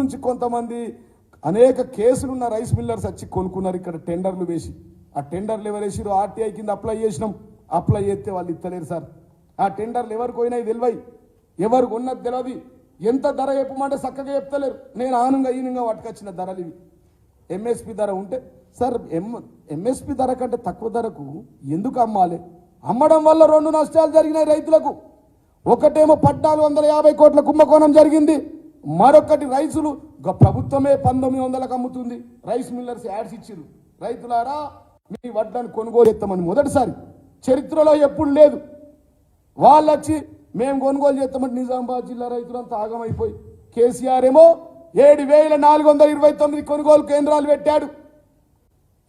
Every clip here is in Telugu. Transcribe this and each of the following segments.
నుంచి కొంతమంది అనేక కేసులున్న రైస్ మిల్లర్స్ వచ్చి కొనుక్కున్నారు ఇక్కడ టెండర్లు వేసి. ఆ టెండర్లు ఎవరు వేసిరు? ఆర్టీఐ కింద అప్లై చేసినాం. అప్లై చేస్తే వాళ్ళు ఇస్తలేరు సార్. ఆ టెండర్లు ఎవరికి పోయినాయి తెలివై, ఎవరు కొన్నది తెలియదు. ఎంత ధర చెప్పమంటే చక్కగా చెప్తలేరు. నేను ఆనంగా ఈనంగా పట్టుకొచ్చిన ధరలు ఇవి. ఎంఎస్పి ధర ఉంటే సార్ ఎంఎస్పి ధర కంటే తక్కువ ధరకు ఎందుకు అమ్మాలి? అమ్మడం వల్ల రెండు నష్టాలు జరిగినాయి రైతులకు. ఒకటేమో 1450 కోట్ల కుంభకోణం జరిగింది. మరొకటి రైతులు ప్రభుత్వమే 1900లకు అమ్ముతుంది. రైస్ మిల్లర్స్ యాడ్స్ ఇచ్చిరు, రైతులారా మీ వడ్లను కొనుగోలు చేస్తామని. మొదటిసారి చరిత్రలో ఎప్పుడు లేదు. వాళ్ళు వచ్చి మేము కొనుగోలు చేస్తామని నిజామాబాద్ జిల్లా రైతులంతా ఆగమైపోయి, కేసీఆర్ ఏమో 7429 కొనుగోలు కేంద్రాలు పెట్టాడు.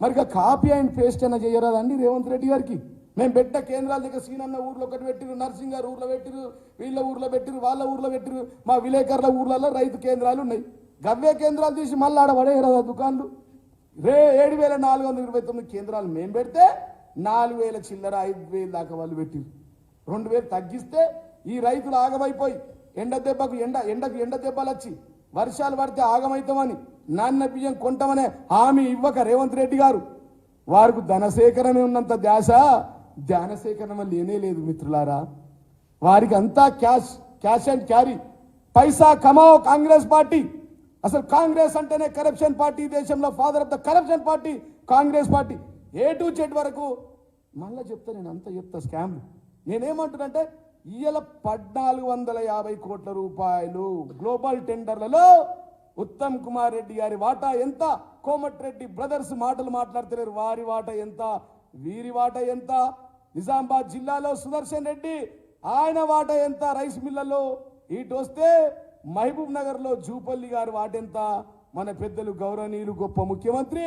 మరి కాపీ అండ్ పేస్ట్ అయినా చేయరాదండి రేవంత్ రెడ్డి గారికి? మేము పెట్టిన కేంద్రాల దగ్గర సీనన్న ఊర్లో ఒకటి పెట్టిరు, నర్సింగ్ గారు ఊర్లో పెట్టిరు, వీళ్ళ ఊర్లో పెట్టిరు, వాళ్ళ ఊర్లో పెట్టిరు, మా విలేకరుల ఊర్లలో రైతు కేంద్రాలు ఉన్నాయి. గవ్వే కేంద్రాలు తీసి మళ్ళీ ఆడ పడేయరాదా దుకాన్లు? 7429 కేంద్రాలు మేము పెడితే 4000 చిల్లర 5000 దాకా వాళ్ళు పెట్టిరు. 2000 తగ్గిస్తే ఈ రైతులు ఆగమైపోయి ఎండకు ఎండ దెబ్బలు వచ్చి వర్షాలు పడితే ఆగమైతామని నాన్న బియ్యం కొంటామనే హామీ ఇవ్వక రేవంత్ రెడ్డి గారు వారికి ధనసేకరణ ఉన్నంత ధ్యాన సేకరణ లేనే లేదు మిత్రులారా. వారికి అంతా క్యాష్ అండ్ క్యారీ, పైసా కమావ్ కాంగ్రెస్ పార్టీ. అసలు కాంగ్రెస్ అంటేనే కరప్షన్ పార్టీ, దేశంలో father of the corruption party Congress party. A to Z వరకు మళ్ళీ చెప్తా, నేను అంతా చెప్తా స్కామ్. నేనేమంటున్నంటే ఇయ్యాల 1450 కోట్ల రూపాయలు గ్లోబల్ టెండర్లలో ఉత్తమ్ కుమార్ రెడ్డి గారి వాటా ఎంత? కోమటిరెడ్డి బ్రదర్స్ మాటలు మాట్లాడతలేరు. వారి వాటా ఎంత? వీరి వాటా ఎంత? నిజామాబాద్ జిల్లాలో సుదర్శన్ రెడ్డి ఆయన వాటా ఎంత రైస్ మిల్లలో? ఇటు వస్తే మహబూబ్ నగర్ లో జూపల్లి గారి వాటెంత? మన పెద్దలు గౌరవనీయులు గొప్ప ముఖ్యమంత్రి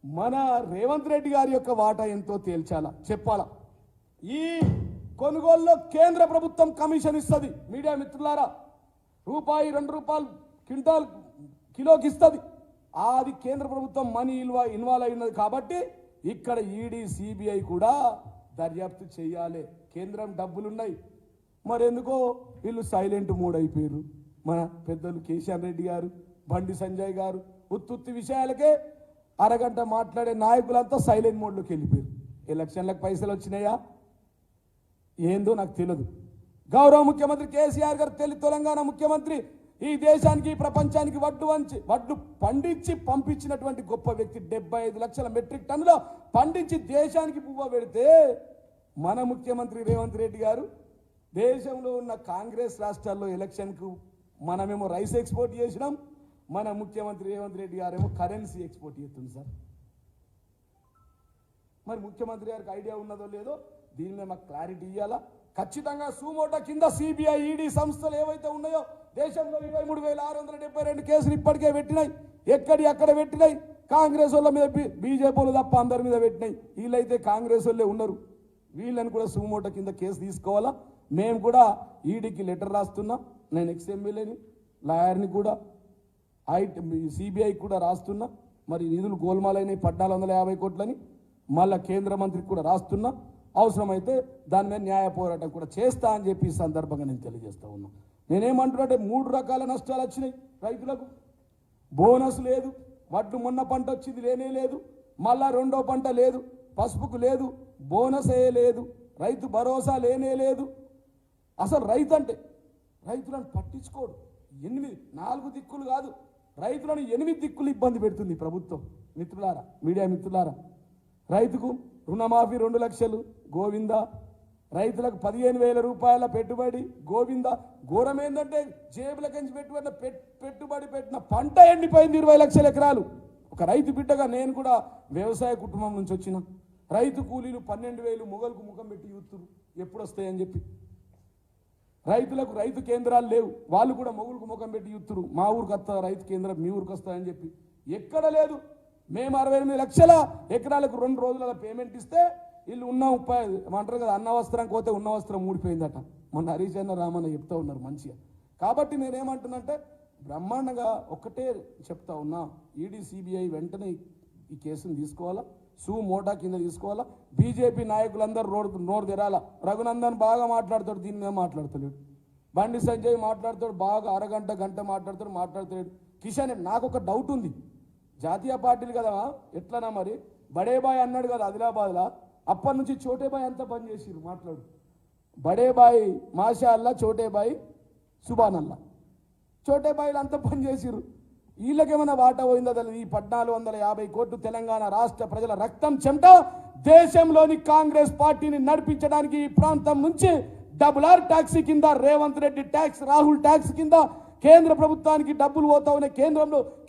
మన రేవంత్ రెడ్డి గారి యొక్క వాటా ఎంతో తేల్చాలా, చెప్పాలా. ఈ కొనుగోలులో కేంద్ర ప్రభుత్వం కమిషన్ ఇస్తుంది. మీడియా మిత్రులారా, రూపాయి 2 రూపాయలు క్వింటాల్ కిలోకి ఇస్తుంది. అది కేంద్ర ప్రభుత్వం మనీ ఇన్వాల్వ్ అయినది కాబట్టి ఇక్కడ ఈడీ సిబిఐ కూడా దర్యాప్తు చేయాలి. కేంద్రం డబ్బులున్నాయి, మరెందుకో వీళ్ళు సైలెంట్ మోడ్ అయిపోయారు. మన పెద్దలు కేసీఆర్ రెడ్డి గారు, బండి సంజయ్ గారు ఉత్తుత్తి విషయాలకే అరగంట మాట్లాడే నాయకులంతా సైలెంట్ మోడ్లోకి వెళ్ళిపోయారు. ఎలక్షన్లకు పైసలు వచ్చినాయా ఏందో నాకు తెలియదు. గౌరవ ముఖ్యమంత్రి కేసీఆర్ గారు తెలంగాణ ముఖ్యమంత్రి ఈ దేశానికి ప్రపంచానికి వడ్లు పండించి పంపించినటువంటి గొప్ప వ్యక్తి. 75 లక్షల మెట్రిక్ టన్నులో పండించి దేశానికి పువ్వ పెడితే మన ముఖ్యమంత్రి రేవంత్ రెడ్డి గారు దేశంలో ఉన్న కాంగ్రెస్ రాష్ట్రాల్లో ఎలక్షన్కు మనమేమో రైస్ ఎక్స్పోర్ట్ చేసినాం, మన ముఖ్యమంత్రి రేవంత్ రెడ్డి గారేమో కరెన్సీ ఎక్స్పోర్ట్ చేస్తుంది సార్. మరి ముఖ్యమంత్రి గారికి ఐడియా ఉన్నదో లేదో దీని మీద మాకు క్లారిటీ ఇవ్వాలా. ఖచ్చితంగా సుమోటో కింద సిబిఐ ఈడీ సంస్థలు ఏవైతే ఉన్నాయో దేశంలో 23,672 కేసులు ఇప్పటికే పెట్టినాయి. అక్కడ పెట్టినాయి. కాంగ్రెస్ వాళ్ళ మీద బీజేపీ వాళ్ళు తప్ప అందరి మీద పెట్టినాయి. వీళ్ళైతే కాంగ్రెస్ వాళ్ళే ఉన్నారు. వీళ్ళని కూడా సుమోటో కింద కేసు తీసుకోవాలా. మేము కూడా ఈడీకి లెటర్ రాస్తున్నాం. నేను ఎక్స్ఎమ్మెల్యేని, లాయర్ని కూడా సిబిఐకి కూడా రాస్తున్నా. మరి నిధులు గోల్మాలైనవి 1450 కోట్లని మళ్ళా కేంద్ర మంత్రికి కూడా రాస్తున్నా. అవసరమైతే దాని మీద న్యాయ పోరాటం కూడా చేస్తా అని చెప్పి ఈ సందర్భంగా నేను తెలియజేస్తా ఉన్నా. నేనేమంటున్నాంటే 3 రకాల నష్టాలు వచ్చినాయి రైతులకు. బోనస్ లేదు, వడ్లు మొన్న పంట వచ్చింది లేనే లేదు, మళ్ళా రెండో పంట లేదు, పసుపుకు లేదు, బోనసే లేదు, రైతు భరోసా లేనే లేదు. అసలు రైతు అంటే రైతులను పట్టించుకోడు. 4 దిక్కులు కాదు, రైతులను 8 దిక్కులు ఇబ్బంది పెడుతుంది ప్రభుత్వం. మిత్రులారా, మీడియా మిత్రులారా, రైతుకు రుణమాఫీ 2 లక్షలు గోవిందా, రైతులకు 15,000 రూపాయల పెట్టుబడి గోవిందా. ఘోరం ఏంటంటే జేబులకించి పెట్టుబడి పెట్టిన పంట ఎండిపోయింది 20 లక్షల ఎకరాలు. ఒక రైతు బిడ్డగా నేను కూడా వ్యవసాయ కుటుంబం నుంచి వచ్చిన. రైతు కూలీలు 12,000 మొగలకు ముఖం పెట్టి చూస్తున్నారు ఎప్పుడు వస్తాయని చెప్పి. రైతులకు రైతు కేంద్రాలు లేవు, వాళ్ళు కూడా మొగులకు ముఖం పెట్టి చూస్తున్నారు మా ఊరికి వస్తా రైతు కేంద్రం, మీ ఊరికి వస్తాయని చెప్పి. ఎక్కడ లేదు. మేము 68 లక్షల ఎకరాలకు 2 రోజుల పేమెంట్ ఇస్తే వీళ్ళు ఉన్న అంటారు కదా, అన్న వస్త్రం పోతే ఉన్న వస్త్రం ఊడిపోయిందట. మొన్న హరీష్ అన్న రామన్న చెప్తా ఉన్నారు మంచిగా. కాబట్టి నేనేమంటున్నంటే బ్రహ్మాండంగా ఒక్కటే చెప్తా ఉన్నా, ఈడీ సిబిఐ వెంటనే ఈ కేసును తీసుకోవాలా, సుమోటో కింద తీసుకోవాలా. బీజేపీ నాయకులందరూ నోరు తెరాలా. రఘునందన్ బాగా మాట్లాడతాడు, దీని మీద మాట్లాడతలేడు. బండి సంజయ్ మాట్లాడతాడు బాగా, అరగంట గంట మాట్లాడతాడు. కిషన్ నాకు ఒక డౌట్ ఉంది, జాతీయ పార్టీలు కదా ఎట్లనా మరి, బడేబాయ్ అన్నాడు కదా ఆదిలాబాద్లో, అప్పటి నుంచి చోటేబాయ్ అంతా పని చేసిరు. మాట్లాడు, బడేబాయ్ మాషా అల్లా, చోటేబాయ్ సుబాన్ అల్లా, చోటేబాయిలు అంతా పని చేసిరు. వీళ్ళకేమైనా వాటా పోయిందా తెలియదు. ఈ 1450 కోట్లు తెలంగాణ రాష్ట్ర ప్రజల రక్తం చెమట దేశంలోని కాంగ్రెస్ పార్టీని నడిపించడానికి ఈ ప్రాంతం నుంచి డబుల్ ట్యాక్సీ కింద రేవంత్ రెడ్డి ట్యాక్స్, రాహుల్ ట్యాక్స్ కింద కేంద్ర ప్రభుత్వానికి డబ్బులు పోతా ఉన్నాయి.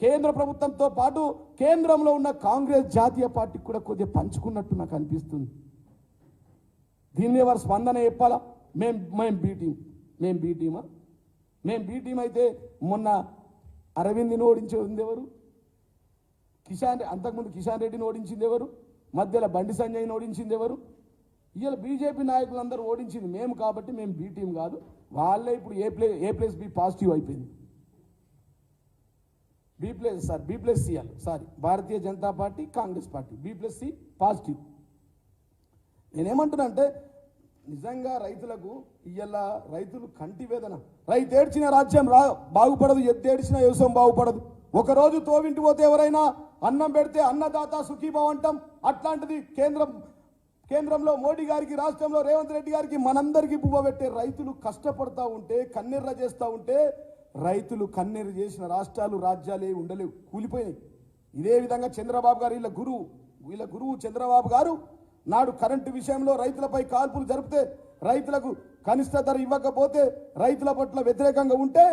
కేంద్ర ప్రభుత్వంతో పాటు కేంద్రంలో ఉన్న కాంగ్రెస్ జాతీయ పార్టీకి కూడా కొద్దిగా పంచుకున్నట్టు నాకు అనిపిస్తుంది. దీన్ని ఎవరు స్పందన చెప్పాలా? మేము బీ టీం అయితే మొన్న అరవింద్ని ఓడించింది ఎవరు? అంతకుముందు కిషన్ రెడ్డిని ఓడించింది ఎవరు? మధ్యలో బండి సంజయ్ని ఓడించింది ఎవరు? ఇవాళ బీజేపీ నాయకులందరూ ఓడించింది మేము. కాబట్టి మేము బీ టీం కాదు, వాళ్ళే ఇప్పుడు A+B పాజిటివ్ అయిపోయింది. B+C Bharatiya Janata party, Congress party B+C positive. నేనేమంటున్నా అంటే నిజంగా రైతులకు ఇవాళ రైతులు కంటి వేదన. రైతు ఏడ్చిన రాజ్యం బాగుపడదు, ఎద్దేడ్చిన వ్యవసాయం బాగుపడదు. ఒకరోజు తోవింటి పోతే ఎవరైనా అన్నం పెడితే అన్నదాత సుఖీభావ అంటాం. అట్లాంటిది కేంద్రంలో మోడీ గారికి, రాష్ట్రంలో రేవంత్ రెడ్డి గారికి మనందరికీ పువ్వ పెట్టే రైతులు కష్టపడతా ఉంటే, కన్నెర్ర చేస్తూ ఉంటే, రైతులు కన్నెర్ర చేసిన రాష్ట్రాలు రాజ్యాలే ఉండలేవు, కూలిపోయినాయి. ఇదే విధంగా చంద్రబాబు గారు వీళ్ళ గురువు చంద్రబాబు గారు నాడు కరెంటు విషయంలో రైతులపై కాల్పులు జరిపితే, రైతులకు కనిష్ట ధర ఇవ్వకపోతే, రైతుల పట్ల వ్యతిరేకంగా ఉంటే,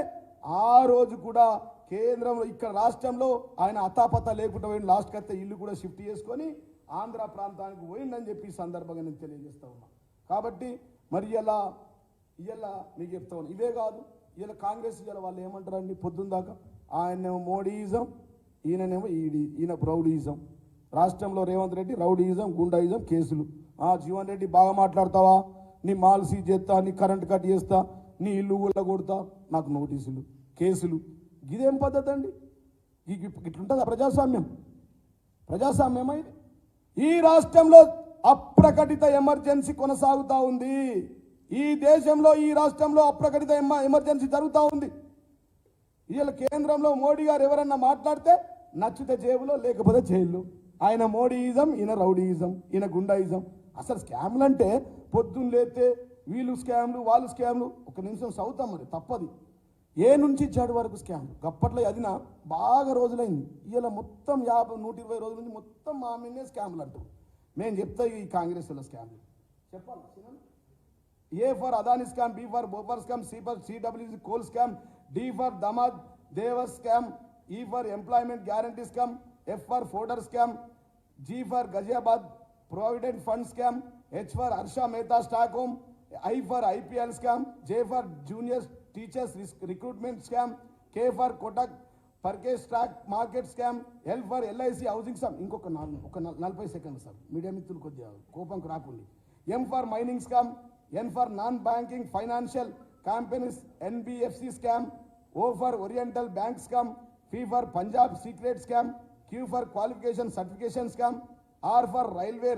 ఆ రోజు కూడా కేంద్రంలో ఇక్కడ రాష్ట్రంలో ఆయన అతాపత లేకుండా పోయిన, లాస్ట్కి అయితే ఇల్లు కూడా షిఫ్ట్ చేసుకొని ఆంధ్ర ప్రాంతానికి పోయిందని చెప్పి ఈ సందర్భంగా నేను తెలియజేస్తా ఉన్నా. కాబట్టి మరి ఇలా మీకు చెప్తా ఉన్నా. ఇవే కాదు, ఇలా కాంగ్రెస్ వాళ్ళు ఏమంటారండి పొద్దున్న దాకా, ఆయనేమో మోడీయిజం, ఈయననేమో ఈయన రౌడీయిజం. రాష్ట్రంలో రేవంత్ రెడ్డి రౌడీయిజం, గుండాయిజం కేసులు. జీవన్ రెడ్డి బాగా మాట్లాడతావా, నీ మాల్ సీజ్ చేస్తా, నీ కరెంట్ కట్ చేస్తా, నీ ఇల్లు కూడా కొడతా, నాకు నోటీసులు, కేసులు. ఇదేం పద్ధతి అండి? ఇట్లుంటుందా ప్రజాస్వామ్యమా ఇది? ఈ రాష్ట్రంలో అప్రకటిత ఎమర్జెన్సీ కొనసాగుతూ ఉంది. ఈ దేశంలో, ఈ రాష్ట్రంలో అప్రకటిత ఎమర్జెన్సీ జరుగుతూ ఉంది. వీళ్ళ కేంద్రంలో మోడీ గారు ఎవరన్నా మాట్లాడితే నచ్చితే జేబులో, లేకపోతే జైల్లో. ఆయన మోడీయిజం, ఈయన రౌడీయిజం, ఈయన గుండాయిజం. అసలు స్కామ్లు అంటే పొద్దున్న లేతే వీళ్ళు స్కామ్లు, వాళ్ళు స్కామ్లు. ఒక నిమిషం చదువుతాం, మరి తప్పది. ఏ నుంచి చెడు వరకు స్కామ్లు. గప్పట్లో అదిన బాగా రోజులైంది. ఇలా మొత్తం 120 రోజుల నుంచి మొత్తం మా మీదే స్కామ్లు అంటారు. మేము చెప్తా ఈ కాంగ్రెస్ వాళ్ళ స్కామ్లు చెప్పాలి. A for Adani scam, B for Bofors scam, C for CWC coal scam, D for damad Devas scam, E for employment guarantee scam, F for fodder scam, G for Ghaziabad provident fund scam, H for Harsha Mehta stock home, I for IPL scam, J for junior teachers recruitment scam, K for Kotak పర్కేజ్ stock market scam, L for LIC housing scam. ఇంకొక 40 సెకండ్లు సార్, మీడియా మిత్రులు కొద్దిగా కోపంకి రాకుండా. M for mining scam, N for non banking financial companies NBFC scam, O for oriental bank scam, P for Punjab secret scam, Q for qualification certification scam, R for railway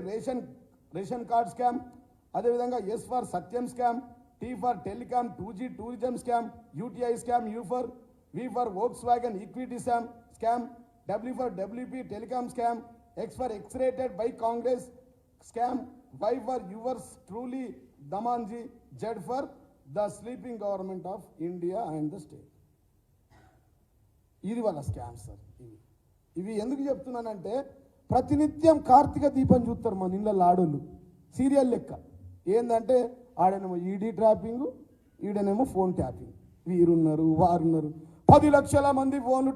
ration card scam, అదేవిధంగా S for Satyam scam, T for telecom 2G tourism scam, UTI scam, U for V for Volkswagen equity scam, W for WP telecom scam, X for x rated by Congress scam, why for yours truly Damanji, Z for the sleeping government of India and the state. ఇది వాళ్ళ స్కామ్ సార్. ఇవి ఎందుకు చెప్తున్నానంటే ప్రతినిత్యం కార్తీక దీపం చూస్తారు మన ఇళ్ళ ఆడోళ్ళు, సీరియల్ లెక్క. ఏంటంటే ఆడనేమో ఈడీ ట్రాపింగ్, ఈడనేమో ఫోన్ ట్యాపింగ్. వీరున్నారు, వారున్నారు. 10 లక్షల మంది ఫోన్లు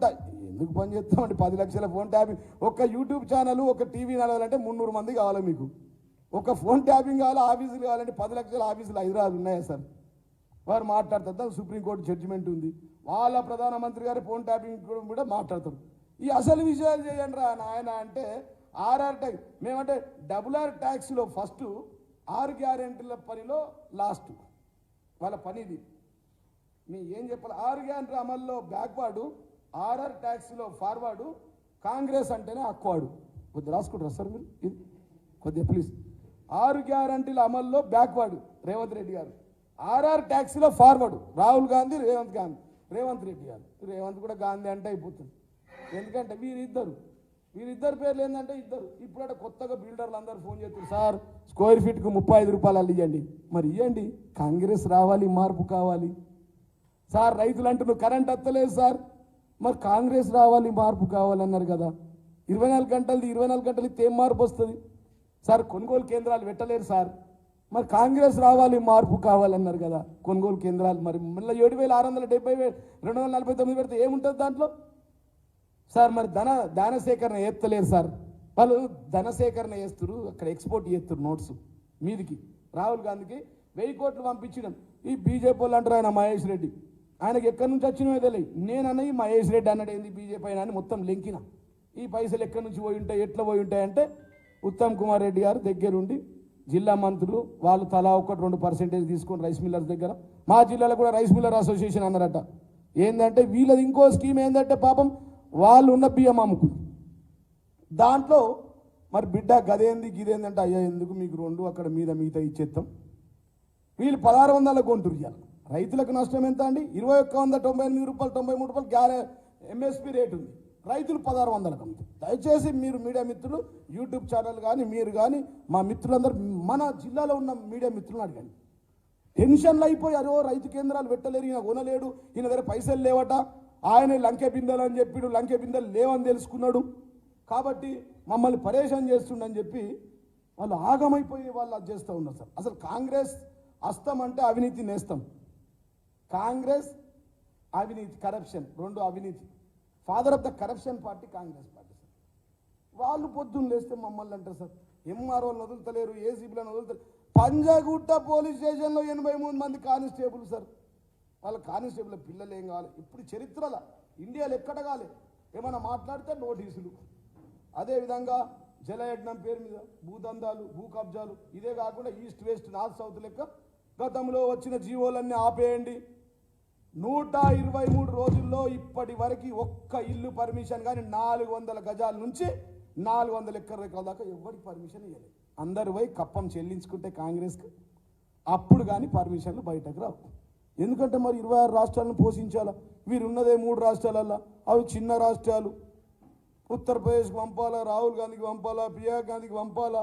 ఎందుకు పని చేస్తామండి? 10 లక్షల ఫోన్ ట్యాపింగ్. ఒక యూట్యూబ్ ఛానల్, ఒక టీవీ నడవాలంటే 300 మంది కావాలి మీకు. ఒక ఫోన్ ట్యాపింగ్ కావాలి, ఆఫీసులు కావాలంటే 10 లక్షల ఆఫీసులు హైదరాబాద్ ఉన్నాయా సార్? వారు మాట్లాడతారు. సుప్రీంకోర్టు జడ్జిమెంట్ ఉంది, వాళ్ళ ప్రధానమంత్రి గారి ఫోన్ ట్యాపింగ్ కూడా మాట్లాడతారు. ఈ అసలు విషయాలు చేయండి రా నాయన అంటే RR ట్యాక్స్. మేమంటే R ట్యాక్స్లో ఫస్ట్, 6 గ్యారెంటీల పనిలో లాస్ట్ వాళ్ళ పని. ఇది మీ ఏం చెప్పాలి? 6 గ్యారెంటీ అమల్లో బ్యాక్వర్డు, RR ట్యాక్స్లో ఫార్వర్డు, కాంగ్రెస్ అంటేనే అక్వాడు. కొద్దిగా రాసుకుంటారా సార్ మీరు? ఇది కొద్దిగా ప్లీజ్. 6 గ్యారెంటీల అమల్లో బ్యాక్వర్డు రేవంత్ రెడ్డి గారు, RR ట్యాక్స్లో ఫార్వర్డ్ రాహుల్ గాంధీ, రేవంత్ గాంధీ. రేవంత్ రెడ్డి గారు. రేవంత్ కూడా గాంధీ అంటే అయిపోతుంది. ఎందుకంటే వీరిద్దరు పేర్లు ఏంటంటే ఇద్దరు. ఇప్పుడు కొత్తగా బిల్డర్లు అందరూ ఫోన్ చేస్తారు, సార్ స్క్వేర్ ఫీట్కు 35 రూపాయలు అల్లు ఇవ్వండి. మరి ఇవ్వండి, కాంగ్రెస్ రావాలి, మార్పు కావాలి. సార్ రైతులు అంటున్నారు కరెంట్ వస్తలేదు సార్, మరి కాంగ్రెస్ రావాలి, మార్పు కావాలన్నారు కదా. 24 గంటలు ఇస్తే ఏం మార్పు వస్తుంది సార్? కొనుగోలు కేంద్రాలు పెట్టలేరు సార్, మరి కాంగ్రెస్ రావాలి, మార్పు కావాలన్నారు కదా. కొనుగోలు కేంద్రాలు మరి మళ్ళీ 7,670 249 పెడితే ఏముంటుంది దాంట్లో సార్? మరి ధన సేకరణ చేస్తలేరు సార్. వాళ్ళు ధన సేకరణ చేస్తారు, అక్కడ ఎక్స్పోర్ట్ చేస్తారు నోట్స్ మీదికి. రాహుల్ గాంధీకి 1000 కోట్లు పంపించడం. ఈ బీజేపీ వాళ్ళు అంటారు ఆయన మహేష్ రెడ్డి, ఆయనకి ఎక్కడి నుంచి వచ్చినవో తెలియదు. నేనన్న ఈ మహేష్ రెడ్డి అన్నాడు ఏంది బీజేపీ అయినా అని మొత్తం లెంకిన. ఈ పైసలు ఎక్కడి నుంచి పోయి ఉంటాయి, ఎట్లా పోయి ఉంటాయంటే ఉత్తమ్ కుమార్ రెడ్డి గారు దగ్గరుండి జిల్లా మంత్రులు వాళ్ళు తలా 1-2% తీసుకొని రైస్ మిల్లర్స్ దగ్గర, మా జిల్లాలో కూడా రైస్ మిల్లర్ అసోసియేషన్ అన్నారట. ఏంటంటే వీళ్ళది ఇంకో స్కీమ్ ఏంటంటే పాపం వాళ్ళు ఉన్న బియ్యం అమ్ముకుని దాంట్లో మరి బిడ్డ గదేంది గిదేందంటే అయ్యా ఎందుకు మీకు 2 అక్కడ మిగతా ఇచ్చేస్తాం. వీళ్ళు 1600 కొంటురు. ఇవ్వాలి రైతులకు నష్టం ఎంత అండి? 2198 రూపాయలు 93 రూపాయలు ఎంఎస్పీ రేటు ఉంది. రైతులు 1600 అమ్ముతారు. దయచేసి మీరు మీడియా మిత్రులు, యూట్యూబ్ ఛానల్ కానీ మీరు కానీ మా మిత్రులందరూ మన జిల్లాలో ఉన్న మీడియా మిత్రులను అడగండి. టెన్షన్లు అయిపోయారు, రైతు కేంద్రాలు పెట్టలేరు, ఈయన కొనలేడు, ఈయన దగ్గర పైసలు లేవట, ఆయన లంకె బిందెలు అని చెప్పాడు, లంకె బిందెలు లేవని తెలుసుకున్నాడు కాబట్టి మమ్మల్ని పరేషాన్ చేస్తుండని చెప్పి వాళ్ళు ఆగమైపోయి వాళ్ళు అది చేస్తూ ఉన్నారు సార్. అసలు కాంగ్రెస్ అస్తం అంటే అవినీతి నేస్తం. కాంగ్రెస్ అవినీతి, కరప్షన్, 2 అవినీతి. Father of the corruption party Congress party sir. వాళ్ళు పొద్దున్న లేస్తే మమ్మల్ని అంటారు సార్ ఎంఆర్ఓలను వదులుతలేరు, ఏసీబీలను వదులుతలేరు. పంజాగుట్ట పోలీస్ స్టేషన్లో 83 మంది కానిస్టేబుల్ సార్. వాళ్ళ కానిస్టేబుల్ పిల్లలు ఏం కావాలి? ఇప్పుడు చరిత్రలో ఇండియాలో ఎక్కడ కాలే, ఏమైనా మాట్లాడితే నోటీసులు. అదేవిధంగా జలయజ్ఞం పేరు మీద భూదందాలు, భూ కబ్జాలు. ఇదే కాకుండా ఈస్ట్ వెస్ట్ నార్త్ సౌత్ లెక్క గతంలో వచ్చిన జీవోలన్నీ ఆపేయండి. 123 రోజుల్లో ఇప్పటి వరకు ఒక్క ఇల్లు పర్మిషన్ కానీ 400 గజాల నుంచి 400 ఎకరాల దాకా ఎవరికి పర్మిషన్ ఇవ్వలేదు. అందరు పోయి కప్పం చెల్లించుకుంటే కాంగ్రెస్కి అప్పుడు కానీ పర్మిషన్లు బయటకు రావు. ఎందుకంటే మరి 26 రాష్ట్రాలను పోషించాలా? వీరున్నదే 3 రాష్ట్రాలల్లో, అవి చిన్న రాష్ట్రాలు. ఉత్తరప్రదేశ్కి పంపాలా, రాహుల్ గాంధీకి పంపాలా, ప్రియాంక గాంధీకి పంపాలా,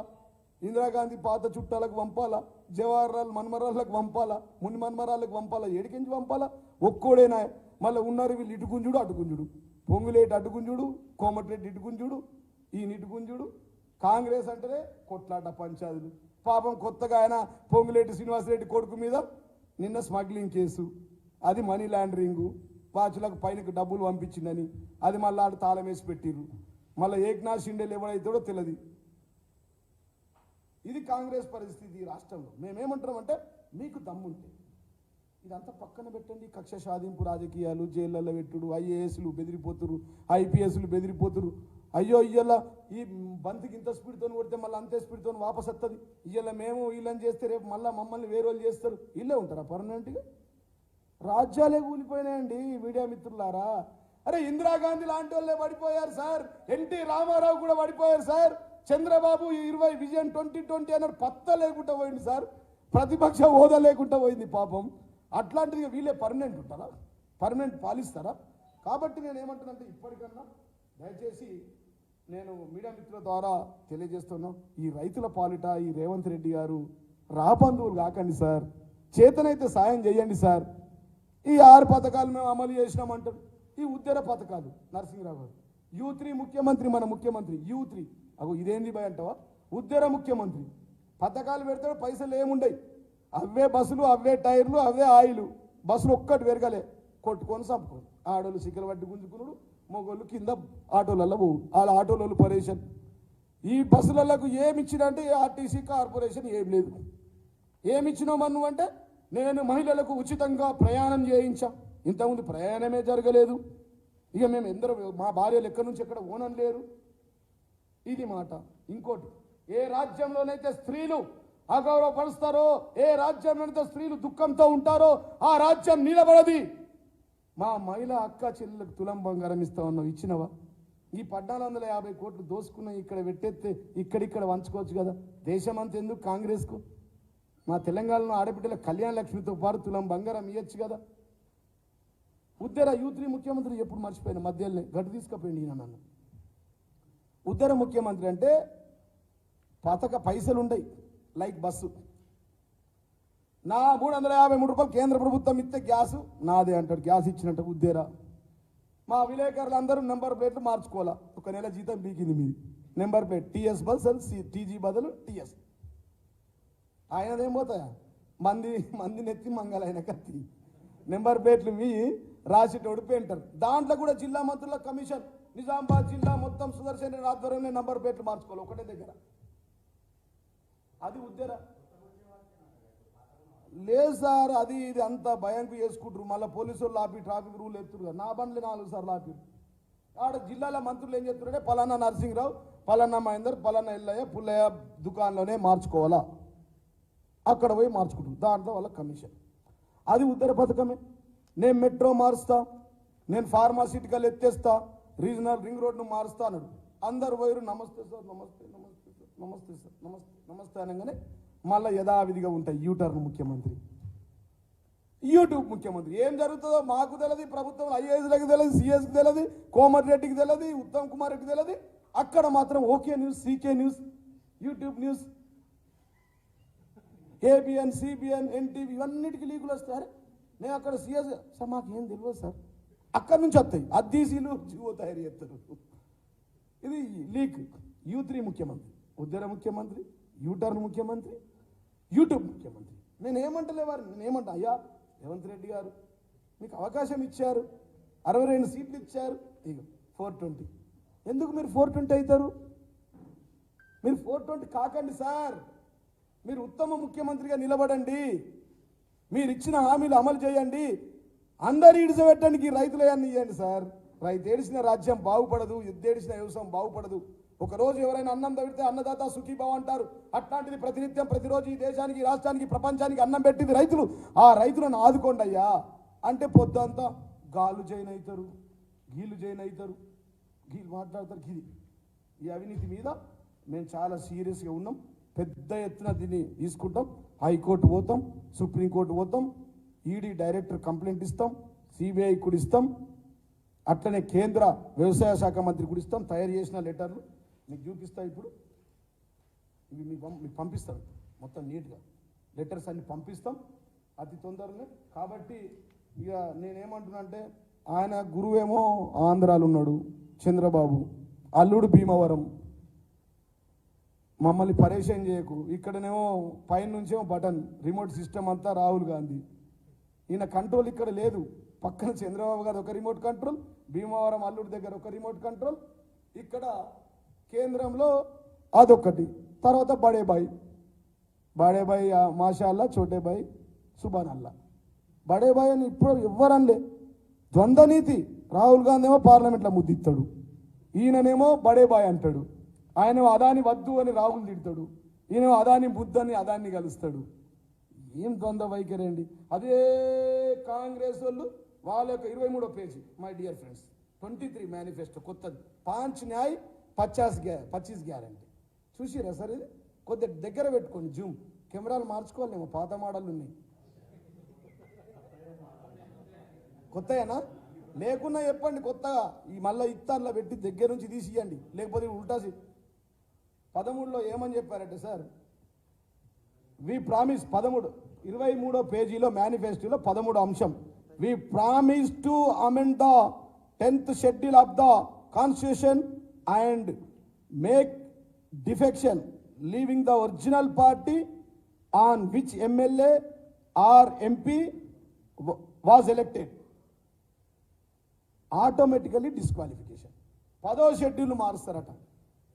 ఇందిరాగాంధీ పాత చుట్టాలకు పంపాలా, జవహర్లాల్ మన్మరాళ్ళకు పంపాలా, ముని మన్మరాళ్ళకు పంపాలా, ఏడికించి పంపాలా? ఒక్కోడేనా? మళ్ళీ ఉన్నారు వీళ్ళు ఇటుకుంజుడు అటుకుంజుడు, పొంగులేటి అటుకుంజుడు, కోమటిరెడ్డి ఇటుకుంజుడు, ఈయన ఇటుకుంజుడు. కాంగ్రెస్ అంటేనే కొట్లాట పంచాదులు. పాపం కొత్తగా ఆయన పొంగులేటి శ్రీనివాసరెడ్డి కొడుకు మీద నిన్న స్మగ్లింగ్ కేసు, అది మనీ లాండరింగు, వాచులకు పైనకు డబ్బులు పంపించిందని అది మళ్ళీ ఆడు తాళం వేసి పెట్టిర్రు. మళ్ళీ ఏక్నాథ్ షిండేలు ఎవడైతాడో తెలియదు. ఇది కాంగ్రెస్ పరిస్థితి ఈ రాష్ట్రంలో. మేమేమంటున్నామంటే మీకు దమ్ముంటే ఇదంతా పక్కన పెట్టండి. కక్ష సాధింపు రాజకీయాలు, జైళ్ళల్లో పెట్టుడు, ఐఏఎస్లు బెదిరిపోతురు, ఐపీఎస్లు బెదిరిపోతురు. అయ్యో ఇయ్యాల ఈ బంతికి ఇంత స్పీడ్తో కొడితే మళ్ళీ అంతే స్పీడ్తో వాపస్ వస్తుంది. ఇయ్యాల మేము వీళ్ళని చేస్తే రేపు మళ్ళీ మమ్మల్ని వేరే వాళ్ళు చేస్తారు. వీళ్ళే ఉంటారా పర్మనెంట్గా? రాజ్యాలే కూలిపోయినాయండి మీడియా మిత్రులారా. అరే ఇందిరాగాంధీ లాంటి వాళ్ళే పడిపోయారు సార్, ఎన్టీ రామారావు కూడా పడిపోయారు సార్, చంద్రబాబు 20 విజన్ 2020 అన్నారు, పత్త లేకుండా పోయింది సార్, ప్రతిపక్ష హోదా లేకుండా పోయింది పాపం. అట్లాంటిది వీళ్ళే పర్మనెంట్ ఉంటారా? పర్మనెంట్ పాలిస్తారా? కాబట్టి నేను ఏమంటున్నానంటే ఇప్పటికన్నా దయచేసి నేను మీడియా మిత్రుల ద్వారా తెలియజేస్తున్నాను, ఈ రైతుల పాలిట ఈ రేవంత్ రెడ్డి గారు రాబంధువులు కాకండి సార్, చేతనైతే సాయం చేయండి సార్. ఈ 6 పథకాలు మేము అమలు చేసినామంటారు. ఈ ఉద్యోగ పథకాలు నరసింహరావు గారు U3 ముఖ్యమంత్రి, మన ముఖ్యమంత్రి U3 అగో ఇదేంది భయ అంటావా? ఉద్యోగ ముఖ్యమంత్రి పథకాలు పెడతాడు, పైసలు ఏముండయి, అవే బస్సులు, అవే టైర్లు, అవే ఆయిల్. బస్సులు ఒక్కటి పెరగలే, కొట్టుకొని చంపుకొని ఆడోళ్ళు సిక్కలు పట్టి గుంజుకున్నాడు, మొగోళ్ళు కింద ఆటోలలో పోవు. వాళ్ళ ఆటోలలో పరేషన్. ఈ బస్సులకు ఏమి ఇచ్చినంటే ఆర్టీసీ కార్పొరేషన్ ఏం లేదు. ఏమి ఇచ్చినావు మన్ను అంటే నేను మహిళలకు ఉచితంగా ప్రయాణం చేయించాం. ఇంతకుముందు ప్రయాణమే జరగలేదు. ఇక మేము ఎందరో మా భార్యలు ఎక్కడి నుంచి ఎక్కడ ఓనం లేరు. ఇది మాట. ఇంకోటి, ఏ రాజ్యంలోనైతే స్త్రీలు అగౌరవపరుస్తారో, ఏ రాజ్యంలోనైతే స్త్రీలు దుఃఖంతో ఉంటారో ఆ రాజ్యం నిలబడది. మా మహిళా అక్క చెల్లెలకు తులం బంగారం ఇస్తా ఉన్నావు, ఇచ్చినవా? ఈ 1450 కోట్లు దోసుకున్న ఇక్కడ పెట్టేస్తే ఇక్కడిక్కడ వంచుకోవచ్చు కదా. దేశమంతా ఎందుకు కాంగ్రెస్కు? మా తెలంగాణలో ఆడబిడ్డల కళ్యాణ లక్ష్మితో పాటు తులం బంగారం ఇవ్వచ్చు కదా. ఉద్దర యూత్రి ముఖ్యమంత్రి ఎప్పుడు మర్చిపోయిన మధ్యలోనే గడ్డు తీసుకుపోయింది ఈయన నన్ను. ఉద్దర ముఖ్యమంత్రి అంటే పైసలు ఉండయి, లైక్ బస్సు. నా 353 రూపాయలు కేంద్ర ప్రభుత్వం ఇస్తే గ్యాస్ నాదే అంటాడు. గ్యాస్ ఇచ్చినట్టు ఉద్దేరా. మా విలేకరులు అందరూ నెంబర్ ప్లేట్లు మార్చుకోవాలా. ఒక నెల జీతం బీకింది మీది. నెంబర్ ప్లేట్ టీఎస్ బదులు టీజీ బదులు టీఎస్. ఆయనదేం పోతాయా? మంది నెత్తి మంగళైన కత్తి. నెంబర్ ప్లేట్లు మీ రాసిటోడు పెయింటర్. దాంట్లో కూడా జిల్లా మంత్రుల కమిషన్. నిజామాబాద్ జిల్లా మొత్తం సుదర్శన్ రెడ్డి ఆధ్వర్యంలో నెంబర్ ప్లేట్లు మార్చుకోవాలి ఒకటే దగ్గర. అది ఉద్దేరా లేదు సార్. అది ఇది అంతా భయంకు చేసుకుంటారు. మళ్ళీ పోలీసు వాళ్ళు ఆపి ట్రాఫిక్ రూల్ ఎత్తురు. నా బండ్లు 4 సార్లు ఆపి. ఆడ జిల్లాల మంత్రులు ఏం చెప్తున్నారంటే పలానా నరసింహరావు, పలానా మహేందర్, పలానా ఎల్లయ్య, పుల్లయ్య దుకాణంలోనే మార్చుకోవాలా. అక్కడ పోయి మార్చుకుంటారు. దాంట్లో వాళ్ళ కమిషన్. అది ఉత్తర పథకమే. నేను మెట్రో మారుస్తా, నేను ఫార్మాసిటికల్ ఎత్తేస్తా, రీజనల్ రింగ్ రోడ్ను మారుస్తా అన్నాడు. అందరు పోయారు. నమస్తే సార్, నమస్తే నమస్తే సార్, నమస్తే సార్, నమస్తే నమస్తే అనగానే మళ్ళీ యథావిధిగా ఉంటాయి. యూటర్న్ ముఖ్యమంత్రి, యూట్యూబ్ ముఖ్యమంత్రి. ఏం జరుగుతుందో మాకు తెలియదు, ప్రభుత్వం ఐఏఎస్లకు తెలియదు, సిఎస్కి తెలియదు, కోమటిరెడ్డికి తెలియదు, ఉత్తమ్ కుమార్ రెడ్డికి తెలియదు. అక్కడ మాత్రం okay news, CK news, YouTube news, ABN, CBN, NTV ఇవన్నిటికీ లీకులు వస్తాయి. నేను అక్కడ సిఎస్ సార్ మాకేం తెలియదు సార్. అక్కడి నుంచి వస్తాయి అద్దీసీలు జీవో తయారు చేస్తారు. ఇది లీక్. U3 ముఖ్యమంత్రి, ఉద్దర ముఖ్యమంత్రి, యూటర్న్ ముఖ్యమంత్రి, యూట్యూబ్ ముఖ్యమంత్రి. నేనేమంటలే వారిని. నేనేమంటా, అయ్యా రేవంత్ రెడ్డి గారు మీకు అవకాశం ఇచ్చారు, 62 సీట్లు ఇచ్చారు, ఇక 420. ఎందుకు మీరు 420 అవుతారు? మీరు 420 కాకండి సార్. మీరు ఉత్తమ ముఖ్యమంత్రిగా నిలబడండి. మీరు ఇచ్చిన హామీలు అమలు చేయండి. అందరు ఇడిసబెట్టడానికి రైతులయాన్ని ఇవ్వండి సార్. రైతు ఏడిసిన రాజ్యం బాగుపడదు, ఎద్దేడిసిన వ్యవసాయం బాగుపడదు. ఒకరోజు ఎవరైనా అన్నం తగిడితే అన్నదాత సుఖీభావ అంటారు. అట్లాంటిది ప్రతినిత్యం ప్రతిరోజు ఈ దేశానికి, రాష్ట్రానికి, ప్రపంచానికి అన్నం పెట్టింది రైతులు. ఆ రైతులను ఆదుకోండి అయ్యా అంటే పొద్దంతా గాలు జైన్ అవుతారు, గీలు జైన్ అవుతారు, గీలు మాట్లాడతారు. గిది ఈ అవినీతి మీద మేము చాలా సీరియస్గా ఉన్నాం. పెద్ద ఎత్తున దీన్ని తీసుకుంటాం. హైకోర్టు పోతాం, సుప్రీంకోర్టు పోతాం, ఈడీ డైరెక్టర్ కంప్లైంట్ ఇస్తాం, సిబిఐ కూడా ఇస్తాం, అట్లనే కేంద్ర వ్యవసాయ శాఖ మంత్రి కూడా ఇస్తాం. తయారు చేసిన లెటర్లు మీకు చూపిస్తా. ఇప్పుడు ఇవి మీకు పంపిస్తాం మొత్తం నీట్గా. లెటర్స్ అన్ని పంపిస్తాం అతి తొందరనే. కాబట్టి ఇక నేనేమంటున్నా అంటే, ఆయన గురువేమో ఆంధ్రాలో ఉన్నాడు చంద్రబాబు, అల్లుడు భీమవరం. మమ్మల్ని పరేషాన్ చేయకు. ఇక్కడనేమో పైన నుంచేమో బటన్ రిమోట్ సిస్టమ్ అంతా రాహుల్ గాంధీ. ఈయన కంట్రోల్ ఇక్కడ లేదు. పక్కన చంద్రబాబు గారు ఒక రిమోట్ కంట్రోల్, భీమవరం అల్లుడి దగ్గర ఒక రిమోట్ కంట్రోల్, ఇక్కడ కేంద్రంలో అదొకటి. తర్వాత బడేబాయి మాషాల్లా, చోటేబాయి సుబానల్లా. బడేబాయి అని ఇప్పుడు ఎవ్వరనలే. ద్వంద్వనీతి. రాహుల్ గాంధీ ఏమో పార్లమెంట్లో ముద్దిస్తాడు, ఈయననేమో బడేబాయి అంటాడు. ఆయన అదాని వద్దు అని రాహుల్ తిడతాడు, ఈయన అదాని బుద్ధని అదాన్ని కలుస్తాడు. ఏం ద్వంద్వ వైఖరి అండి. అదే కాంగ్రెస్ వాళ్ళు వాళ్ళ యొక్క 23వ page, my dear friends, 23 manifesto కొత్తది. 5 న్యాయ్ 25 గ్యారంటీ. చూసిరా సార్? ఇది కొద్దిగా దగ్గర పెట్టుకోండి. జూమ్ కెమెరాలు మార్చుకోవాలేమో, పాత మోడల్ ఉన్నాయి. కొత్తయేనా? లేకున్నా చెప్పండి కొత్తగా. ఈ మళ్ళీ ఇత్తార్లో పెట్టి దగ్గర నుంచి తీసియండి, లేకపోతే ఉల్టాసి. 13లో ఏమని చెప్పారంటే సార్, వి ప్రామిస్ 23వ పేజీలో మేనిఫెస్టోలో 13వ అంశం, we promise to amend the 10th schedule of the constitution and make defection leaving the original party on which MLA or MP was elected automatically disqualification. 10వ షెడ్యూల్ మారుస్తారట.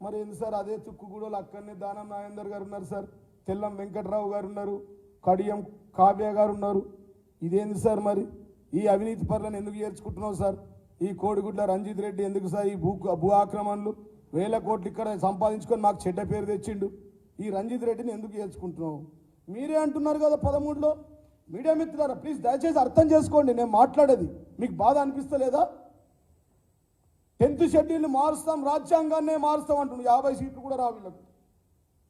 మరి ఏంది సార్? అదే తుక్కుగూడలో అక్కడనే దానం నాగేందర్ గారు ఉన్నారు సార్, తెల్లం వెంకట్రావు గారు ఉన్నారు, కడియం కావ్య గారు ఉన్నారు. ఇదేంది సార్? మరి ఈ అవినీతి పరులను ఎందుకు చేర్చుకుంటున్నావు సార్? ఈ కోడిగుడ్ల రంజిత్ రెడ్డి ఎందుకు సార్ ఈ భూ ఆక్రమణలు 1000 కోట్లు ఇక్కడ సంపాదించుకొని మాకు చెడ్డ పేరు తెచ్చిండు? ఈ రంజిత్ రెడ్డిని ఎందుకు చేర్చుకుంటున్నావు? మీరే అంటున్నారు కదా 13లో. మీడియా మిత్రులారా ప్లీజ్ దయచేసి అర్థం చేసుకోండి నేను మాట్లాడేది. మీకు బాధ అనిపిస్తలేదా? 10th షెడ్యూల్ మారుస్తాం, రాజ్యాంగాన్నే మారుస్తాం అంటున్నాడు. 50 సీట్లు కూడా రావు వీళ్ళకు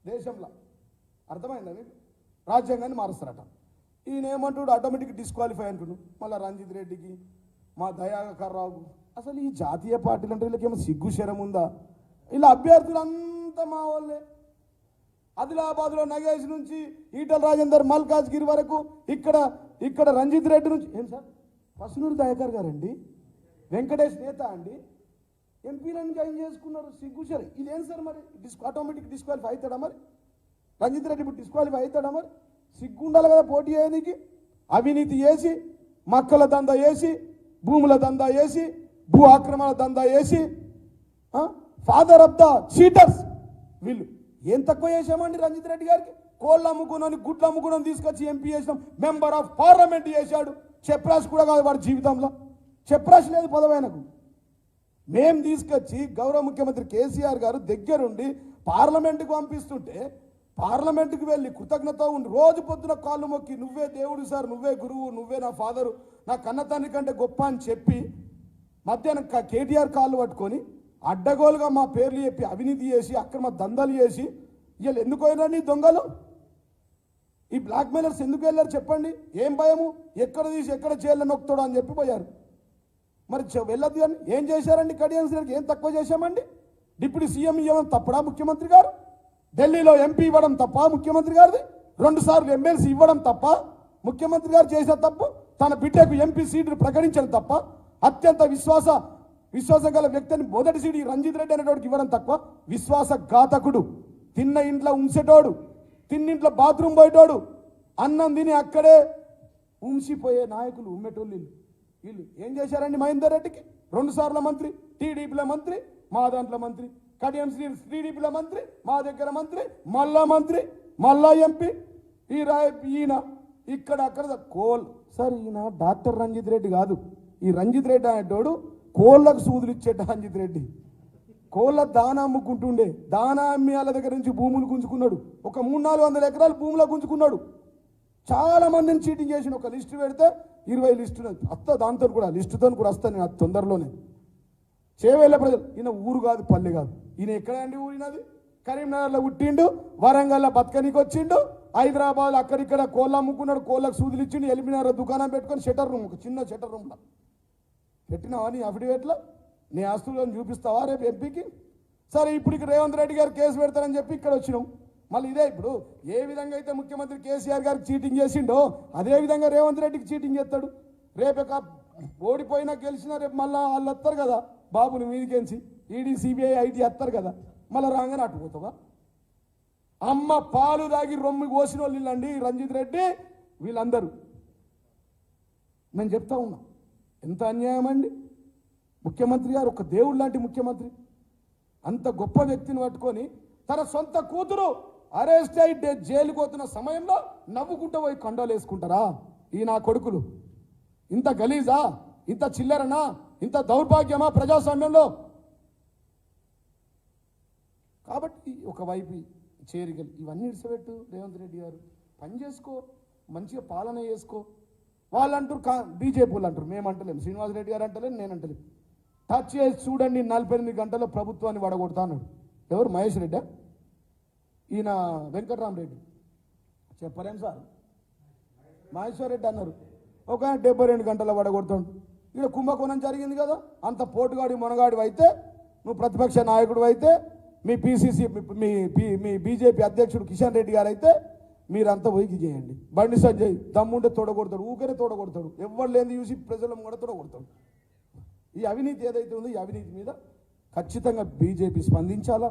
దేశంలో. అర్థమైందా మీకు? రాజ్యాంగాన్ని మారుస్తారట. ఈయన ఏమంటాడు? ఆటోమేటిక్ డిస్క్వాలిఫై అంటున్నాడు. మళ్ళీ రంజిత్ రెడ్డికి మా దయాకర్ రావు. అసలు ఈ జాతీయ పార్టీలు అంటే వీళ్ళకేమో సిగ్గు శరం ఉందా? ఇలా అభ్యర్థులంతా మా వాళ్ళే. ఆదిలాబాద్లో నగేష్ నుంచి ఈటల రాజేందర్ మల్కాజ్గిరి వరకు, ఇక్కడ రంజిత్ రెడ్డి నుంచి ఏం సార్ పసునూరు దయాకర్ గారండి, వెంకటేష్ నేత అండి, ఎంపీలను జాయిన్ చేసుకున్నారు. సిగ్గుశరం ఇదేం సార్? మరి ఆటోమేటిక్ డిస్క్వాలిఫై అవుతాడా? మరి రంజిత్ రెడ్డి ఇప్పుడు డిస్క్వాలిఫై అవుతాడా? మరి సిగ్గు ఉండాలి కదా పోటీ అయ్యేది. అవినీతి చేసి, మక్కల దందా వేసి, భూముల దందా వేసి, భూ ఆక్రమణ దందా వేసి, ఫాదర్ ఆఫ్ ద చీటర్స్ వీళ్ళు. ఏం తక్కువ చేశామండి రంజిత్ రెడ్డి గారికి? కోళ్ళు అమ్ముకున్నాను, గుడ్లు అమ్ముకున్నాను తీసుకొచ్చి ఎంపీ చేసినాం, మెంబర్ ఆఫ్ పార్లమెంట్ చేశాడు. చెప్రాష్ కూడా కాదు వాడి జీవితంలో, చెప్రాష్ లేదు పదవైనకు. మేం తీసుకొచ్చి గౌరవ ముఖ్యమంత్రి కేసీఆర్ గారు దగ్గరుండి పార్లమెంటుకు పంపిస్తుంటే, పార్లమెంటుకు వెళ్ళి కృతజ్ఞత ఉండి రోజు పొద్దున కాళ్ళు మొక్కి నువ్వే దేవుడు సార్, నువ్వే గురువు, నువ్వే నా ఫాదరు, నా కన్న తండ్రి కంటే గొప్ప అని చెప్పి మధ్యాహ్నం కేటీఆర్ కాళ్ళు పట్టుకొని అడ్డగోలుగా మా పేర్లు చెప్పి అవినీతి చేసి అక్రమ దందాలు చేసి వీళ్ళు ఎందుకు పోయినారు నీ దొంగలు? ఈ బ్లాక్ మెయిలర్స్ ఎందుకు వెళ్ళారు చెప్పండి? ఏం భయము? ఎక్కడ తీసి ఎక్కడ జైల్లో నొక్కుతాడు అని చెప్పి పోయారు. మరి వెళ్ళొద్దు అని ఏం చేశారండి? కడియన్స్ గారికి ఏం తక్కువ చేశామండి? డిప్యూటీ సీఎం ఇవ్వడం తప్పడా ముఖ్యమంత్రి గారు? ఢిల్లీలో ఎంపీ ఇవ్వడం తప్ప ముఖ్యమంత్రి గారిది? 2 సార్లు ఎమ్మెల్సీ ఇవ్వడం తప్ప ముఖ్యమంత్రి గారు చేసిన తప్పు? తన బిడ్డకు ఎంపీ సీటును ప్రకటించడం తప్ప? అత్యంత విశ్వాసం గల వ్యక్తిని మొదటి సీటు రంజిత్ రెడ్డి అనేటోడికి ఇవ్వడం తక్కువ? విశ్వాసఘాతకుడు, తిన్న ఇంట్లో ఉంచేటోడు, తిన్నింట్లో బాత్రూమ్ పోయేటోడు, అన్నం తిని అక్కడే ఉంచిపోయే నాయకులు ఉమ్మేటోళ్ళు వీళ్ళు. ఏం చేశారండి మహేందర్ రెడ్డికి? 2 సార్ల మంత్రి, టీడీపీల మంత్రి, మా దాంట్లో మంత్రి, కడియం టీడీపీల మంత్రి, మా దగ్గర మంత్రి, మళ్ళా మంత్రి, మళ్ళా ఎంపీ. ఈయన ఇక్కడ అక్కడ కోల్ సార్. ఈయన డాక్టర్ రంజిత్ రెడ్డి కాదు. ఈ రంజిత్ రెడ్డి అనేటోడు కోళ్ళకు సూదులు ఇచ్చే రంజిత్ రెడ్డి. కోళ్ళ దానా అమ్ముకుంటుండే, దానా అమ్మి వాళ్ళ దగ్గర నుంచి భూములు గుంజుకున్నాడు. ఒక 300-400 ఎకరాలు భూములో గుంజుకున్నాడు. చాలా మందిని చీటింగ్ చేసిన. ఒక లిస్టు పెడితే 20 లిస్టు అత్త, దాంతో కూడా లిస్టుతో కూడా వస్తాను నేను తొందరలోనే. చేవేళ్ళ ప్రజలు, ఈయన ఊరు కాదు పల్లె కాదు. ఈయన ఎక్కడండి ఊరినది? కరీంనగర్లో పుట్టిండు, వరంగల్లో బతకనికి వచ్చిండు, హైదరాబాద్ అక్కడిక్కడ కోళ్ళు అమ్ముకున్నాడు, కోళ్ళకు సూదులు ఇచ్చిండు, ఎలిమినార్ దుకాణం పెట్టుకొని షటర్ రూమ్, ఒక చిన్న షటర్ రూమ్లో పెట్టినావా నీ అఫిడవిట్లో? నీ ఆస్తులను చూపిస్తావా రేపు ఎంపీకి? సరే ఇప్పుడు ఇక్కడ రేవంత్ రెడ్డి గారు కేసు పెడతారని చెప్పి ఇక్కడ వచ్చినాం. మళ్ళీ ఇదే ఇప్పుడు ఏ విధంగా అయితే ముఖ్యమంత్రి కేసీఆర్ గారికి చీటింగ్ చేసిండో అదే విధంగా రేవంత్ రెడ్డికి చీటింగ్ చేస్తాడు. రేపు ఓడిపోయినా గెలిచినా రేపు మళ్ళీ వాళ్ళు వస్తారు కదా బాబుని మీదికెంచి, ఈడీ సిబిఐ ఐటీ వస్తారు కదా, మళ్ళీ రాగానే అట్టుపోతావా? అమ్మ పాలు దాగి రొమ్మి కోసిన వాళ్ళు వీళ్ళండి, రంజిత్ రెడ్డి వీళ్ళందరూ. నేను చెప్తా ఉన్నా ఎంత అన్యాయం అండి. ముఖ్యమంత్రి గారు ఒక దేవుడు లాంటి ముఖ్యమంత్రి, అంత గొప్ప వ్యక్తిని పట్టుకొని తన సొంత కూతురు అరెస్ట్ అయి జైలుకు పోతున్న సమయంలో నవ్వుకుంటూ పోయి కండోలు వేసుకుంటారా ఈ నా కొడుకులు? ఇంత గలీజా, ఇంత చిల్లరనా, ఇంత దౌర్భాగ్యమా ప్రజాస్వామ్యంలో? కాబట్టి ఒకవైపు చేరికలు ఇవన్నీ ఇడిసబెట్టు రేవంత్ రెడ్డి గారు, పని చేసుకో, మంచిగా పాలన చేసుకో. వాళ్ళు అంటారు బీజేపీ వాళ్ళు అంటారు, మేము అంటలేము, శ్రీనివాస్ రెడ్డి గారు అంటలేము, నేను అంటలేము. టచ్ చేసి చూడండి 48 గంటల్లో ప్రభుత్వాన్ని వడగొడతా అన్నాడు. ఎవరు? మహేష్ రెడ్డి, ఈయన వెంకటరామరెడ్డి చెప్పలేం సార్. మహేశ్వర్ రెడ్డి అన్నారు ఒక 72 గంటల్లో వడగొడతాడు. ఇక్కడ కుంభకోణం జరిగింది కదా, అంత పోటుగాడి మొనగాడి అయితే, నువ్వు ప్రతిపక్ష నాయకుడు అయితే, మీ పిసిసి మీ బీజేపీ అధ్యక్షుడు కిషన్ రెడ్డి గారు అయితే మీరంతా పోయి చేయండి. బండి సంజయ్ దమ్ముంటే తోడగొడతాడు, ఊకనే తోడగొడతాడు, ఎవరు లేని చూసి ప్రజలను కూడా తోడగొడతాడు. ఈ అవినీతి ఏదైతే ఉందో ఈ అవినీతి మీద ఖచ్చితంగా బీజేపీ స్పందించాలా,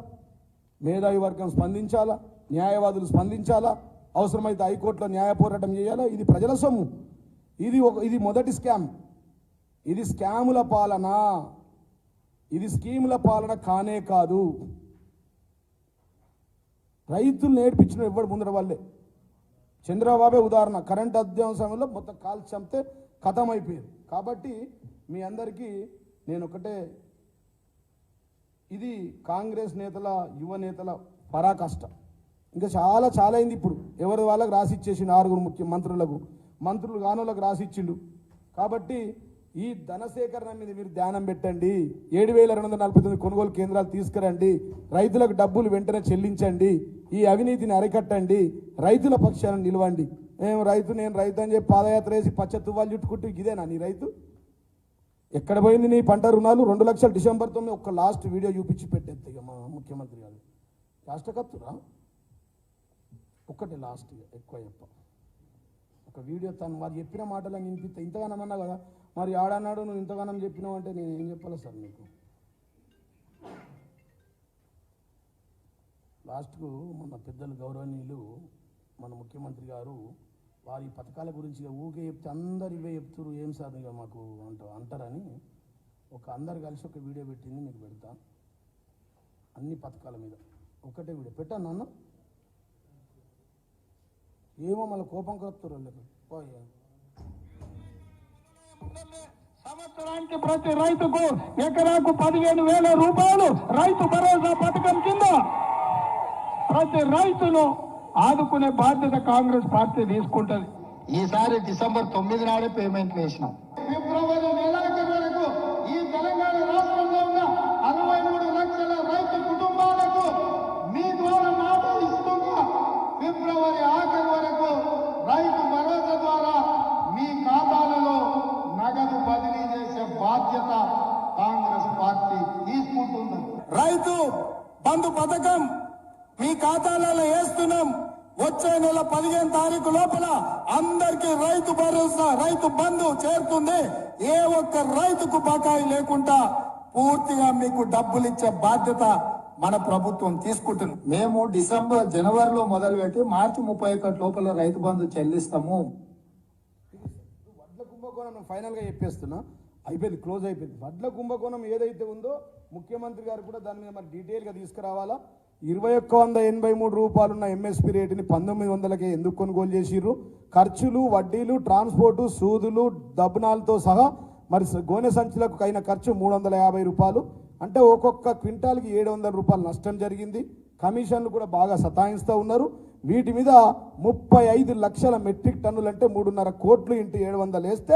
మేధావి వర్గం స్పందించాలా, న్యాయవాదులు స్పందించాలా, అవసరమైతే హైకోర్టులో న్యాయ పోరాటం చేయాలా. ఇది ప్రజల సొమ్ము, ఇది మొదటి స్కామ్. ఇది స్కాముల పాలన, ఇది స్కీముల పాలన కానే కాదు. రైతులు నేర్పించిన ఎవడు ముందర వాళ్ళే. చంద్రబాబే ఉదాహరణ, కరెంట్ అధ్యయన సమయంలో మొత్తం కాల్చి చంపితే ఖతం అయిపోయింది. కాబట్టి మీ అందరికీ నేను ఒకటే, ఇది కాంగ్రెస్ నేతల యువ నేతల పరాకాష్ట. ఇంకా చాలా చాలా అయింది. ఇప్పుడు ఎవరి వాళ్ళకి రాసిచ్చేసిండు, 6 మంత్రులు గానోళ్ళకి రాసిచ్చిండు. కాబట్టి ఈ ధన సేకరణ మీద మీరు ధ్యానం పెట్టండి. 7,249 కొనుగోలు కేంద్రాలు తీసుకురండి, రైతులకు డబ్బులు వెంటనే చెల్లించండి, ఈ అవినీతిని అరికట్టండి, రైతుల పక్షాన నిలవండి. నేను రైతు అని చెప్పి పాదయాత్ర వేసి పచ్చ తువ్వాలు చుట్టుకుంటూ ఇదేనా నీ రైతు? ఎక్కడ పోయింది నీ పంట రుణాలు? 2 లక్షలు డిసెంబర్ 9 ఒక్క లాస్ట్ వీడియో చూపించి పెట్టేస్తే ఇక మా ముఖ్యమంత్రి గారు రాష్ట్రకత్తురా ఒక్కటే లాస్ట్ ఎక్కువ చెప్ప ఒక వీడియో తను వారు చెప్పిన మాటలను వినిపిస్తే ఇంతగానం అన్నా కదా, మరి ఆడన్నాడు నువ్వు ఇంతగానం చెప్పినావు అంటే నేను ఏం చెప్పాలి సార్ మీకు? లాస్ట్కు మన పెద్దలు గౌరవనీయులు మన ముఖ్యమంత్రి గారు వారి పథకాల గురించి ఊకే చెప్తే అందరు ఇవే చెప్తున్నారు, ఏం సార్ ఇక మాకు అంటారని అందరు కలిసి ఒక వీడియో పెట్టింది, మీకు పెడతా. అన్ని పథకాల మీద ఒకటే వీడియో పెట్టాను నాన్న. ఏమో మళ్ళీ కోపం కలుపుతారు వాళ్ళకి. సంవత్సరానికి ప్రతి రైతుకు ఎకరాకు 15,000 రూపాయలు రైతు భరోసా పథకం కింద ప్రతి రైతును ఆదుకునే బాధ్యత కాంగ్రెస్ పార్టీ తీసుకుంటది. ఈసారి డిసెంబర్ 9 నాడే పేమెంట్లు వేసినాం. ఫిబ్రవరి నెలాఖరు వరకు ఈ తెలంగాణ రాష్ట్రంలో ఉన్న 63 లక్షల రైతు కుటుంబాలకు మీ ద్వారా మాట ఇస్తున్నా ఫిబ్రవరి ఆఖరు వరకు రైతు భరోసా ద్వారా మీ ఖాతాలలో నగదు బదిలీ చేసే బాధ్యత కాంగ్రెస్ పార్టీ తీసుకుంటుంది. రైతు బంధు పథకం మీ ఖాతాలలో వేస్తున్నాం. వచ్చే నెల 15 తారీఖు లోపల అందరికీ రైతు భరోసా రైతు బంధు చేరుతుంది. ఏ ఒక్క రైతుకు బకాయి లేకుండా పూర్తిగా మీకు డబ్బులు ఇచ్చే బాధ్యత మన ప్రభుత్వం తీసుకుంటుంది. మేము జనవరిలో మొదలుపెట్టి మార్చి 31 లోపల రైతు బంధు చెల్లిస్తాము. వడ్ల కుంభకోణం ఫైనల్ గా చెప్పేస్తున్నా, అయిపోయింది, క్లోజ్ అయిపోయింది. వడ్ల కుంభకోణం ఏదైతే ఉందో ముఖ్యమంత్రి గారు కూడా దాని మీద మరి డీటెయిల్ గా తీసుకురావాలా. 2183 రూపాయలున్న ఎంఎస్పీ రేటుని 1900కే ఎందుకు కొనుగోలు చేసిర్రు? ఖర్చులు, వడ్డీలు, ట్రాన్స్పోర్టు, సూదులు, దబ్బనాలతో సహా మరి గోనె సంచులకు అయిన ఖర్చు 350 రూపాయలు. అంటే ఒక్కొక్క క్వింటాల్కి 700 రూపాయలు నష్టం జరిగింది. కమిషన్లు కూడా బాగా సతాయిస్తూ ఉన్నారు. వీటి మీద 35 లక్షల మెట్రిక్ టన్నులు అంటే 3.5 కోట్లు ఇంటూ 700 వేస్తే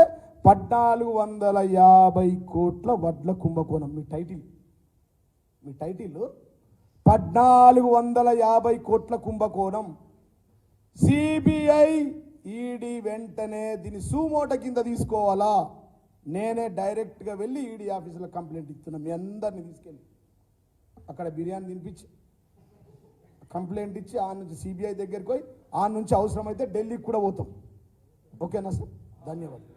1450 కోట్ల వడ్ల కుంభకోణం. మీ టైటిల్ 1450 కోట్ల కుంభకోణం. సిబిఐ ఈడీ వెంటనే దీన్ని సూమోట కింద తీసుకోవాలా? నేనే డైరెక్ట్గా వెళ్ళి ఈడీ ఆఫీసులో కంప్లైంట్ ఇస్తున్నా. మీ అందరిని తీసుకెళ్ళి అక్కడ బిర్యానీ తినిపించి కంప్లైంట్ ఇచ్చి ఆ నుంచి సిబిఐ దగ్గరికి పోయి ఆ నుంచి అవసరమైతే ఢిల్లీకి కూడా పోతాం. ఓకేనా సార్? ధన్యవాదాలు.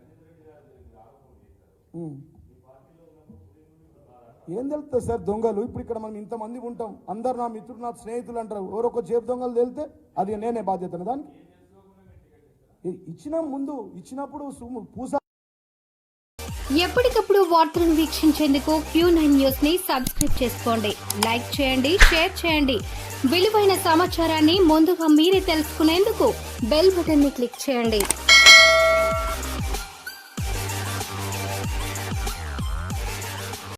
ఏం తెలుస్తుంది సార్ దొంగలు? ఇప్పుడు ఇక్కడ మనం ఇంతమంది ఉంటాం, అందరు నా మిత్రులు నా స్నేహితులు అంటారు. ఎవరొక చేపు దొంగలు తెలితే అది నేనే బాధ్యతను దానికి ఇచ్చినప్పుడు పూస. ఎప్పటికప్పుడు వార్తలను వీక్షించేందుకు Q9 న్యూస్ ని సబ్స్క్రైబ్ చేసుకోండి, లైక్ చేయండి, షేర్ చేయండి. విలువైన సమాచారాన్ని ముందుగా మీరే తెలుసుకునేందుకు బెల్ బటన్ ని క్లిక్ చేయండి.